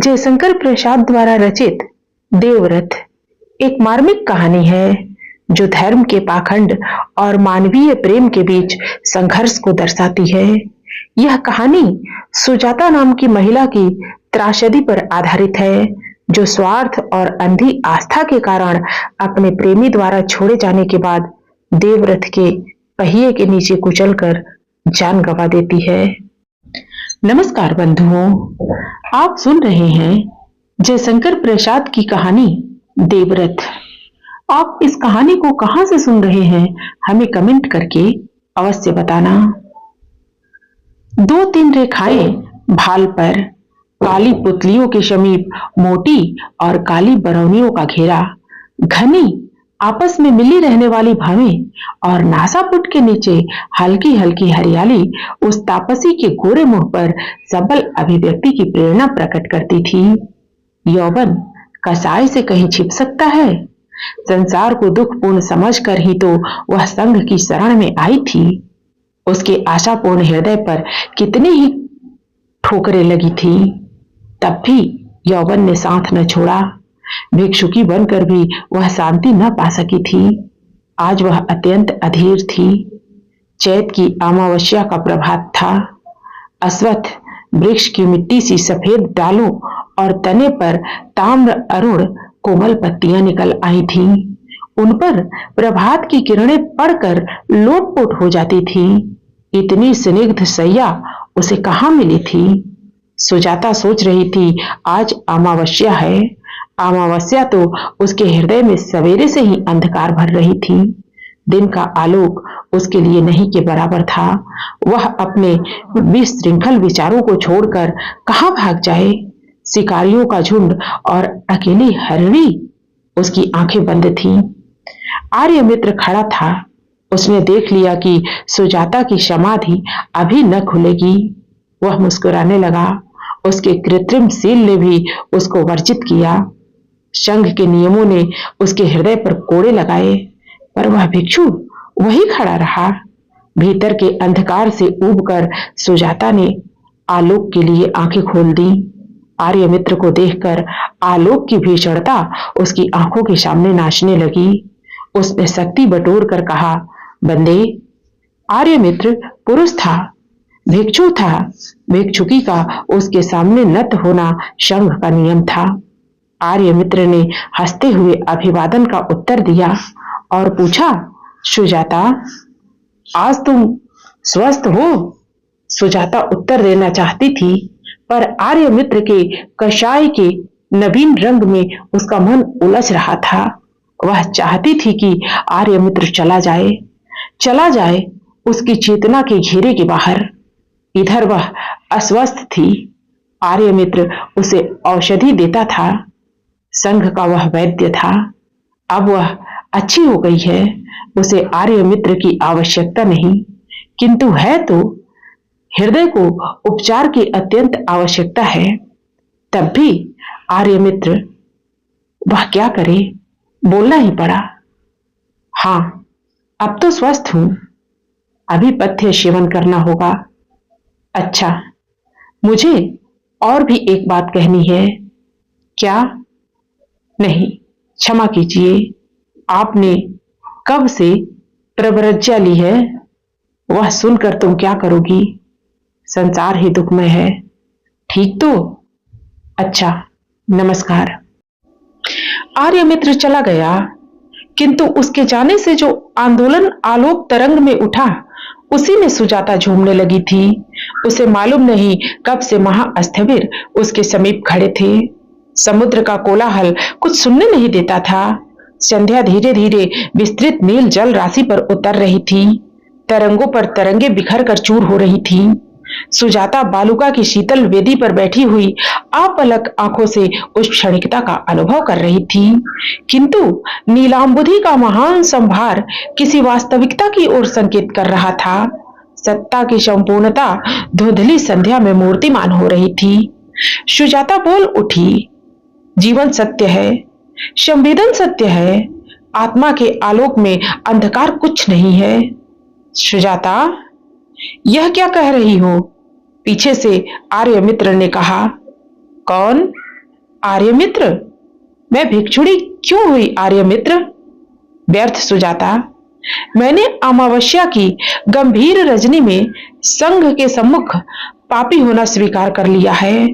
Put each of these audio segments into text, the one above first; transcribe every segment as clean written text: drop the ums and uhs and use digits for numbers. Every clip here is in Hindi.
जयशंकर प्रसाद द्वारा रचित देवव्रत एक मार्मिक कहानी है जो धर्म के पाखंड और मानवीय प्रेम के बीच संघर्ष को दर्शाती है। यह कहानी सुजाता नाम की महिला की त्रासदी पर आधारित है, जो स्वार्थ और अंधी आस्था के कारण अपने प्रेमी द्वारा छोड़े जाने के बाद देवव्रत के पहिए के नीचे कुचलकर जान गंवा देती है। नमस्कार बंधुओं, आप सुन रहे हैं जयशंकर प्रसाद की कहानी देवव्रत। आप इस कहानी को कहां से सुन रहे हैं, हमें कमेंट करके अवश्य बताना। 2-3 रेखाएं भाल पर, काली पुतलियों के समीप मोटी और काली बरौनियों का घेरा, घनी आपस में मिली रहने वाली भावें और नासापुट के नीचे हल्की हल्की हरियाली उस तापसी के गोरे मुंह पर सबल अभिव्यक्ति की प्रेरणा प्रकट करती थी। यौवन कसाई से कहीं छिप सकता है। संसार को दुखपूर्ण समझकर ही तो वह संघ की शरण में आई थी। उसके आशापूर्ण हृदय पर कितनी ही ठोकरें लगी थी, तब भी यौवन ने साथ न छोड़ा। भिक्षुकी बनकर भी वह शांति न पा सकी थी। आज वह अत्यंत अधीर थी। चैत की अमावस्या का प्रभात था। अश्वत्थ वृक्ष की मिट्टी सी सफेद डालों और तने पर ताम्र अरुण कोमल पत्तियां निकल आई थीं। उन पर प्रभात की किरणें पड़कर लोटपोट हो जाती थी। इतनी स्निग्ध सैया उसे कहाँ मिली थी? सुजाता सोच रही थी, आज अमावस्या है। अमावस्या तो उसके हृदय में सवेरे से ही अंधकार भर रही थी। दिन का आलोक उसके लिए नहीं के बराबर था। वह अपने विश्रृंखल विचारों को छोड़कर कहाँ भाग जाए? शिकारियों का झुंड और अकेली हरिणी उसकी आंखें बंद थीं। आर्यमित्र खड़ा था। उसने देख लिया कि सुजाता की समाधि अभी न खुलेगी। वह मुस्कुराने लगा। उसके कृत्रिम सील ने भी उसको वर्जित किया। संघ के नियमों ने उसके हृदय पर कोड़े लगाए, पर वह भिक्षु वही खड़ा रहा। भीतर के अंधकार से ऊबकर सुजाता ने आलोक के लिए आंखें खोल दी। आर्यमित्र को देखकर आलोक की भीषणता उसकी आंखों के सामने नाचने लगी। उसने शक्ति बटोर कर कहा, बंदे। आर्यमित्र पुरुष था, भिक्षु था। भिक्षुकी का उसके सामने नत होना संघ का नियम था। आर्यमित्र ने हंसते हुए अभिवादन का उत्तर दिया और पूछा, सुजाता, आज तुम स्वस्थ हो? सुजाता उत्तर देना चाहती थी, पर आर्यमित्र के कषाय के नवीन रंग में उसका मन उलझ रहा था। वह चाहती थी कि आर्यमित्र चला जाए उसकी चेतना के घेरे के बाहर। इधर वह अस्वस्थ थी। आर्यमित्र उसे औषधि देता था। संघ का वह वैद्य था। अब वह अच्छी हो गई है। उसे आर्यमित्र की आवश्यकता नहीं, किंतु है तो हृदय को उपचार की अत्यंत आवश्यकता है। तब भी आर्यमित्र वह क्या करे, बोलना ही पड़ा। हाँ, अब तो स्वस्थ हूं। अभी पथ्य सेवन करना होगा। अच्छा, मुझे और भी एक बात कहनी है। क्या? नहीं, क्षमा कीजिए, आपने कब से प्रव्रज्या ली है? वह सुनकर तुम क्या करोगी? संसार ही दुखमय है, ठीक तो? अच्छा, नमस्कार। आर्यमित्र चला गया, किंतु उसके जाने से जो आंदोलन आलोक तरंग में उठा, उसी में सुजाता झूमने लगी थी। उसे मालूम नहीं कब से महाअस्थविर उसके समीप खड़े थे। समुद्र का कोलाहल कुछ सुनने नहीं देता था। संध्या धीरे धीरे विस्तृत नील जल राशि पर उतर रही थी। तरंगों पर तरंगे बिखर कर चूर हो रही थी। सुजाता बालुका की शीतल वेदी पर बैठी हुई अपलक आंखों से उस क्षणिकता का अनुभव कर रही थी, किंतु नीलांबुधि का महान संभार किसी वास्तविकता की ओर संकेत कर रहा था। सत्ता की संपूर्णता धुंधली संध्या में मूर्तिमान हो रही थी। सुजाता बोल उठी, जीवन सत्य है, संवेदन सत्य है, आत्मा के आलोक में अंधकार कुछ नहीं है। सुजाता, यह क्या कह रही हो? पीछे से आर्यमित्र ने कहा। कौन? आर्यमित्र, मैं भिक्षुणी क्यों हुई आर्यमित्र? व्यर्थ सुजाता, मैंने अमावस्या की गंभीर रजनी में संघ के सम्मुख पापी होना स्वीकार कर लिया है।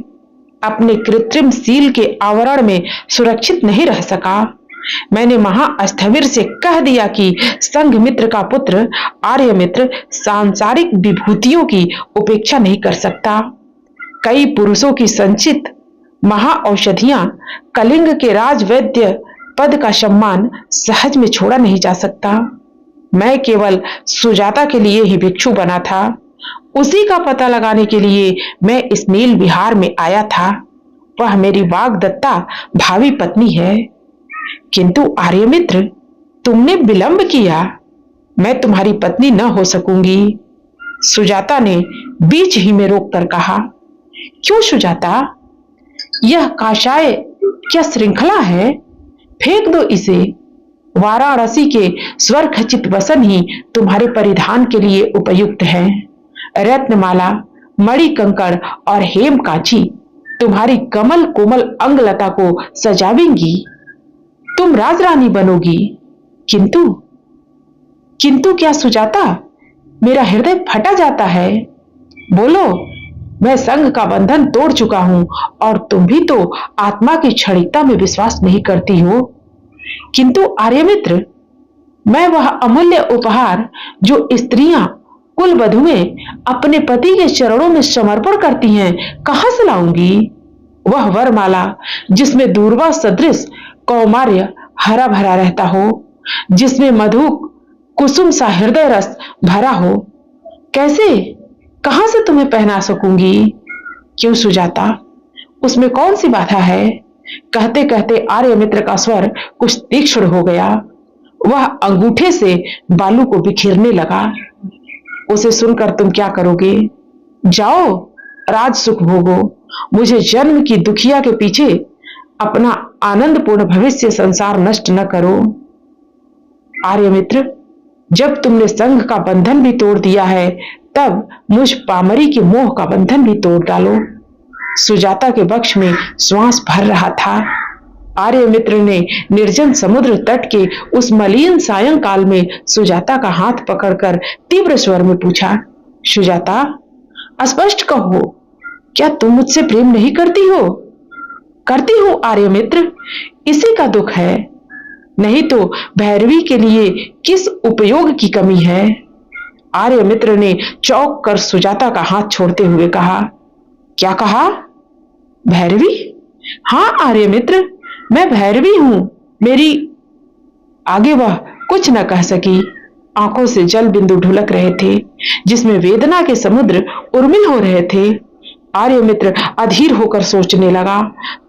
अपने कृत्रिम सील के आवरण में सुरक्षित नहीं रह सका। मैंने महाअस्थविर से कह दिया कि संघ मित्र का पुत्र आर्यमित्र सांसारिक विभूतियों की उपेक्षा नहीं कर सकता। कई पुरुषों की संचित महाऔषधियां कलिंग के राजवैद्य पद का सम्मान सहज में छोड़ा नहीं जा सकता। मैं केवल सुजाता के लिए ही भिक्षु बना था। उसी का पता लगाने के लिए मैं इस नील विहार में आया था। वह मेरी वाग्दत्ता भावी पत्नी है। किंतु आर्यमित्र, तुमने विलंब किया। मैं तुम्हारी पत्नी न हो सकूंगी। सुजाता ने बीच ही में रोककर कहा। क्यों सुजाता? यह काशाय क्या श्रृंखला है? फेंक दो इसे। वाराणसी के स्वर खचित वसन ही तुम्हारे परिधान के लिए उपयुक्त है। रत्नमाला, मणि कंकड़ और हेम कांची तुम्हारी कमल कोमल अंगलता को सजावेंगी। तुम राजरानी बनोगी। किंतु किंतु क्या सुजाता? मेरा हृदय फटा जाता है। बोलो। मैं संघ का बंधन तोड़ चुका हूं और तुम भी तो आत्मा की क्षणिकता में विश्वास नहीं करती हो। किंतु आर्यमित्र, मैं वह अमूल्य उपहार जो स्त्रियां कुल वधुएं अपने पति के चरणों में समर्पण करती हैं, कहां से लाऊंगी? वह वरमाला जिसमें दूर्वा सदृश कौमार्य हरा भरा रहता हो, जिसमें मधु कुसुम सा हृदय रस भरा हो, कैसे कहां से तुम्हें पहना सकूंगी? क्यों सुजाता, उसमें कौन सी बाधा है? कहते कहते आर्यमित्र का स्वर कुछ तीक्ष्ण हो गया। वह अंगूठे से बालू को बिखेरने लगा। उसे सुनकर तुम क्या करोगे? जाओ, राज सुख भोगो। मुझे जन्म की दुखिया के पीछे अपना आनंदपूर्ण भविष्य संसार नष्ट न करो। आर्यमित्र, जब तुमने संघ का बंधन भी तोड़ दिया है, तब मुझ पामरी के मोह का बंधन भी तोड़ डालो। सुजाता के वक्ष में श्वास भर रहा था। आर्यमित्र ने निर्जन समुद्र तट के उस मलिन सायंकाल में सुजाता का हाथ पकड़कर तीव्र स्वर में पूछा, सुजाता, स्पष्ट कहो, क्या तुम मुझसे प्रेम नहीं करती हो? करती हूं आर्यमित्र, इसी का दुख है। नहीं तो भैरवी के लिए किस उपयोग की कमी है? आर्यमित्र ने चौंक कर सुजाता का हाथ छोड़ते हुए कहा। क्या कहा? भैरवी? हां आर्यमित्र, मैं भैरवी हूं। मेरी आगे वह कुछ न कह सकी। आंखों से जल बिंदु ढुलक रहे थे, जिसमें वेदना के समुद्र उर्मिल हो रहे थे। आर्यमित्र अधीर होकर सोचने लगा।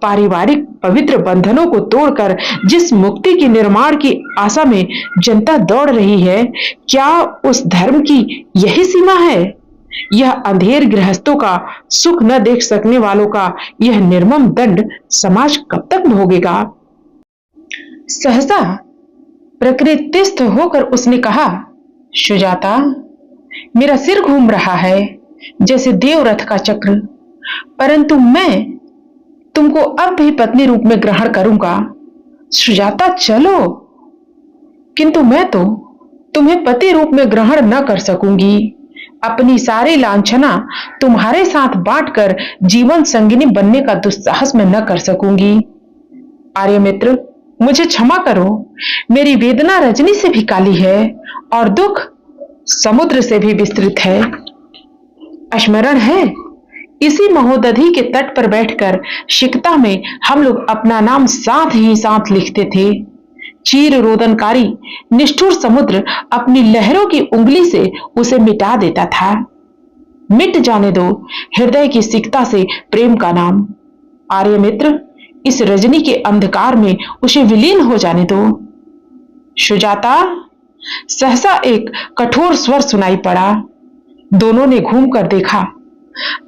पारिवारिक पवित्र बंधनों को तोड़कर जिस मुक्ति की निर्माण की आशा में जनता दौड़ रही है, क्या उस धर्म की यही सीमा है? यह अंधेर गृहस्थों का सुख न देख सकने वालों का यह निर्मम दंड समाज कब तक भोगेगा? सहसा प्रकृतिस्थ होकर उसने कहा, सुजाता, मेरा सिर घूम रहा है जैसे देवरथ का चक्र, परंतु मैं तुमको अब भी पत्नी रूप में ग्रहण करूंगा। सुजाता, चलो। किंतु मैं तो तुम्हें पति रूप में ग्रहण न कर सकूंगी। अपनी सारी लांछना तुम्हारे साथ बांटकर जीवन संगिनी बनने का दुस्साहस मैं न कर सकूंगी। आर्यमित्र, मुझे क्षमा करो। मेरी वेदना रजनी से भी काली है और दुख समुद्र से भी विस्तृत है। स्मरण है, इसी महोदधि के तट पर बैठकर शिकता में हम लोग अपना नाम साथ ही साथ लिखते थे। चीर रोदनकारी निष्ठुर समुद्र अपनी लहरों की उंगली से उसे मिटा देता था। मिट जाने दो हृदय की सिकता से प्रेम का नाम। आर्यमित्र, इस रजनी के अंधकार में उसे विलीन हो जाने दो। सुजाता, सहसा एक कठोर स्वर सुनाई पड़ा। दोनों ने घूमकर देखा।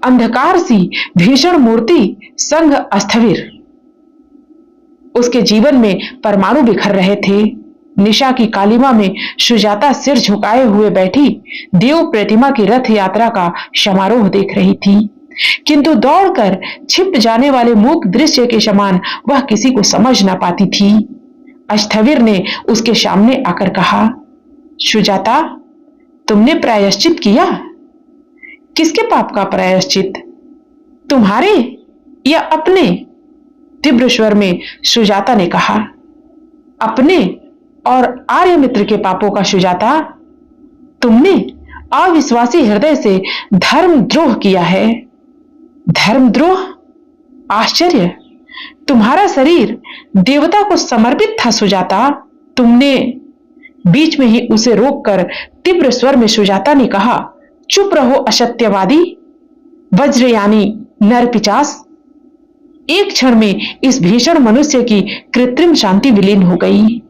अंधकार सी भीषण मूर्ति संघ अस्थविर। उसके जीवन में परमाणु बिखर रहे थे। निशा की कालिमा में सुजाता सिर झुकाए हुए बैठी देव प्रतिमा की रथ यात्रा का समारोह देख रही थी। किंतु दौड़कर छिप जाने वाले मूक दृश्य के समान वह किसी को समझ ना पाती थी। अस्थविर ने उसके सामने आकर कहा, सुजाता, तुमने प्रायश्चित किया? किसके पाप का प्रायश्चित? तुम्हारे या अपने? तीव्र स्वर में सुजाता ने कहा। अपने और आर्यमित्र के पापों का सुजाता। तुमने अविश्वासी हृदय से धर्मद्रोह किया है। धर्मद्रोह? आश्चर्य! तुम्हारा शरीर देवता को समर्पित था सुजाता। तुमने बीच में ही उसे रोककर तीव्र स्वर में सुजाता ने कहा, चुप रहो असत्यवादी, वज्रयानी नरपिशाच। एक क्षण में इस भीषण मनुष्य की कृत्रिम शांति विलीन हो गई।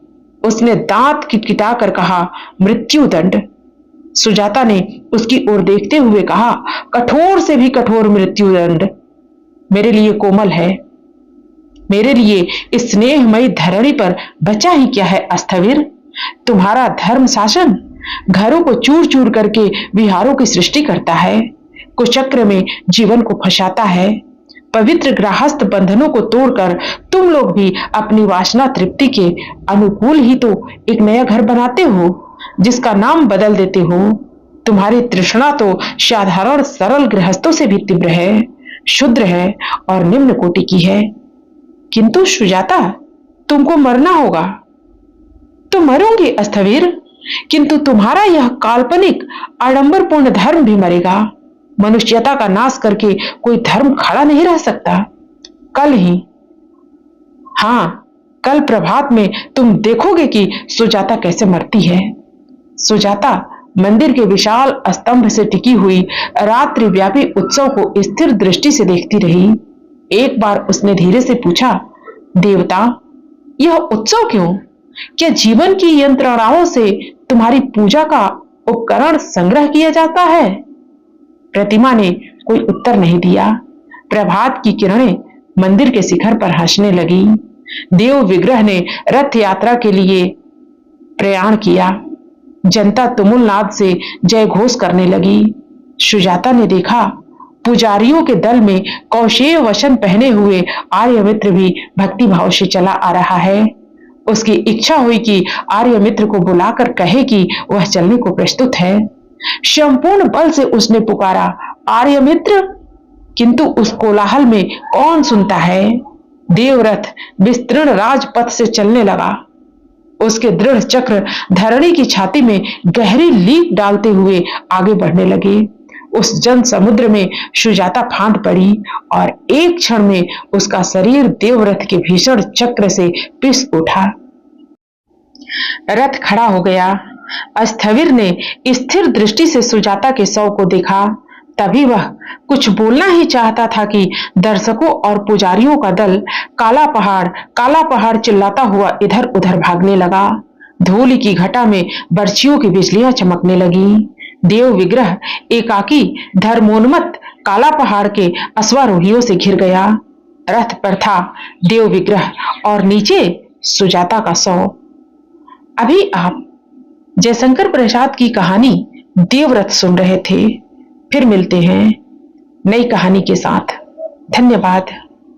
उसने दांत किटकिटाकर कहा, मृत्युदंड। सुजाता ने उसकी ओर देखते हुए कहा, कठोर से भी कठोर मृत्युदंड मेरे लिए कोमल है। मेरे लिए इस स्नेहमयी धरणी पर बचा ही क्या है अस्थविर? तुम्हारा धर्म शासन घरों को चूर चूर करके विहारों की सृष्टि करता है, कुचक्र में जीवन को फंसाता है। पवित्र गृहस्थ बंधनों को तोड़कर तुम लोग भी अपनी वासना तृप्ति के अनुकूल ही तो एक नया घर बनाते हो, जिसका नाम बदल देते हो। तुम्हारी तृष्णा तो साधारण सरल गृहस्थों से भी तीव्र है, शुद्र है और निम्न कोटि की है। किंतु सुजाता, तुमको मरना होगा। तो मरोगे अस्थविर, किंतु तुम्हारा यह काल्पनिक आडंबरपूर्ण धर्म भी मरेगा। मनुष्यता का नाश करके कोई धर्म खड़ा नहीं रह सकता। कल ही, हां, कल प्रभात में तुम देखोगे कि सुजाता कैसे मरती है। सुजाता मंदिर के विशाल स्तंभ से टिकी हुई रात्रि व्यापी उत्सव को स्थिर दृष्टि से देखती रही। एक बार उसने धीरे से पूछा, देवता, यह उत्सव क्यों? क्या जीवन की यंत्रणाओं से तुम्हारी पूजा का उपकरण संग्रह किया जाता है? प्रतिमा ने कोई उत्तर नहीं दिया। प्रभात की किरणें मंदिर के शिखर पर हंसने लगी। देव विग्रह ने रथ यात्रा के लिए प्रयाण किया। जनता तुमुल नाद से जय घोष करने लगी। सुजाता ने देखा, पुजारियों के दल में कौशेय वसन पहने हुए आर्यमित्र भी भक्ति भाव से चला आ रहा है। उसकी इच्छा हुई कि आर्यमित्र को बुलाकर कहे कि वह चलने को प्रस्तुत है। संपूर्ण बल से उसने पुकारा, आर्यमित्र, किंतु उस कोलाहल में कौन सुनता है। देवरथ विस्तीर्ण राजपथ से चलने लगा। उसके दृढ़ चक्र धरणी की छाती में गहरी लीक डालते हुए आगे बढ़ने लगे। उस जन समुद्र में सुजाता फांद पड़ी और एक क्षण में उसका शरीर देवरथ के भीषण चक्र से पिस उठा। रथ खड़ा हो गया। अस्थविर ने स्थिर दृष्टि से सुजाता के शव को देखा। तभी वह कुछ बोलना ही चाहता था कि दर्शकों और पुजारियों का दल काला पहाड़ चिल्लाता हुआ इधर उधर भागने लगा। धूलि की घटा में बर्छियों की बिजलियां चमकने लगी। देव विग्रह एकाकी धर्मोन्मत्त काला पहाड़ के अश्वारोहियों से घिर गया। रथ पर था देव विग्रह और नीचे सुजाता का शव। अभी आप जयशंकर प्रसाद की कहानी देवरथ सुन रहे थे। फिर मिलते हैं नई कहानी के साथ। धन्यवाद।